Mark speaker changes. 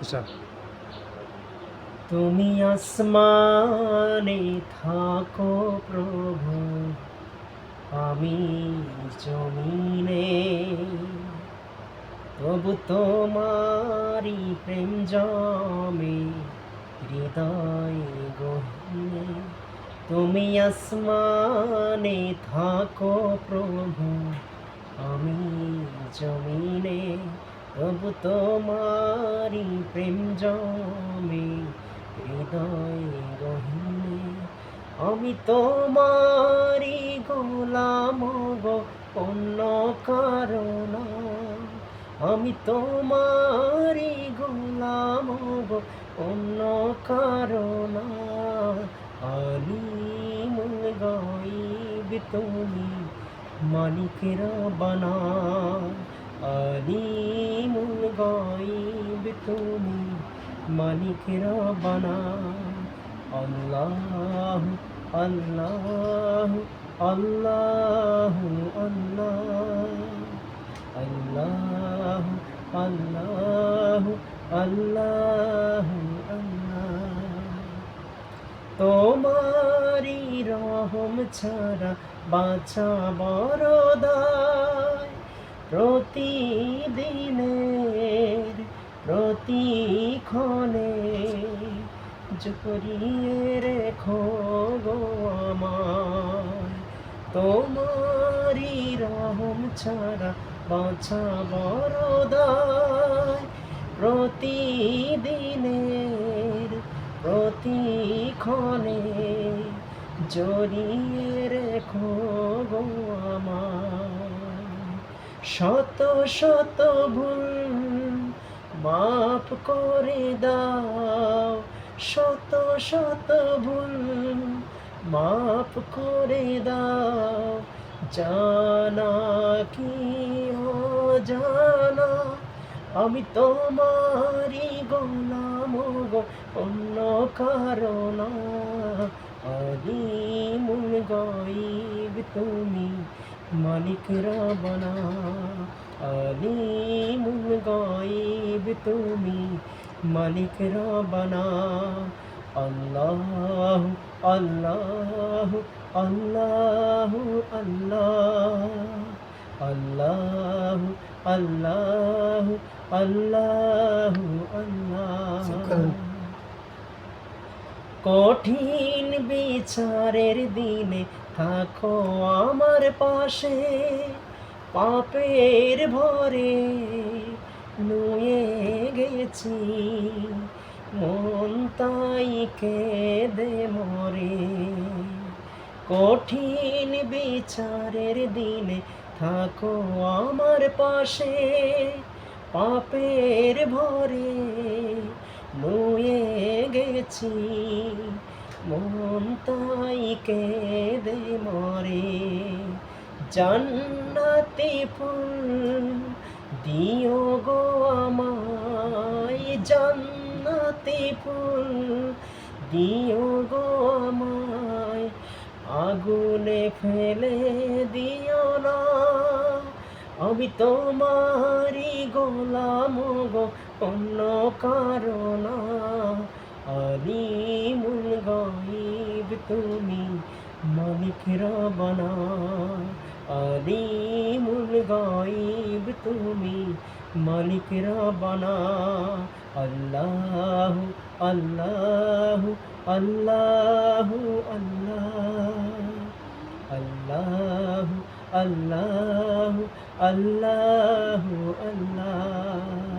Speaker 1: আচ্ছা।
Speaker 2: তুমি আসমানে থাকো প্রভু, আমি জমিনে, তবু তোমারি প্রেম জমে হৃদয় গহীনে। তুমি আসমানে থাকো প্রভু, আমি জমিনে, তবু তোমারি প্রেম জমে হৃদয় গহীনে। আমি তোমারি গোলাম গো, অন্য কারণ। আমি তোমারি গোলাম গো, অন্য কারণ। আলিমুল গায়ব তুমি, মালিকের বানা। আলিমুল গায়ব তুমি, মালিকের বানা। আল্লাহ আল্লাহ আল্লাহ আল্লাহ আল্লাহ আল্লাহ আল্লাহ আল্লাহ। তোমারি রহম ছাড়া বাঁচা বড় দায়, প্রতিদিনের প্রতিক্ষণে জড়িয়ে রেখো গো আমায়। তোমারি রহম ছাড়া বাঁচা বড় দায়, প্রতিদিনের প্রতিক্ষণে জড়িয়ে রেখো গো আমায়। শত শত ভুল মাফ করে দাও, শত শত ভুল মাফ করে দাও, জানা কি অজানা। আমি তোমারি গোলাম গো, অন্য কারণ। আলিমুল গায়ব তুমি, মালিক রব্বানা। আলিমুল গায়ব তুমি, মালিক রব্বানা। আল্লাহ আল্লাহ আল্লাহ আল্লাহ আল্লাহ আল্লাহ আল্লাহ আল্লাহ।
Speaker 1: শুকরান।
Speaker 2: কঠিন বিচারের দিনে থাকো আমার পাশে, পাপের ভরে নুয়ে গেছি, মন তাই কেঁদে মরে। কঠিন বিচারের দিনে থাকো আমার পাশে, পাপের ভরে নুয়ে গেছি, মন তাই কেঁদে মরে। জান্নাতি ফুল দিও গো আমায়, জান্নাতি ফুল দিও গো আমায়, আগুনে ফেলে দিও না। আমি তোমারি গোলাম গো, অন্য কারণ। আলিমুল গায়ব তুমি, মালিক রব্বানা। আলিমুল গায়ব তুমি, মালিক রব্বানা। আল্লাহ আল্লাহ আল্লাহ আল্লাহ আল্লাহ আল্লাহ আল্লাহ আল্লাহ।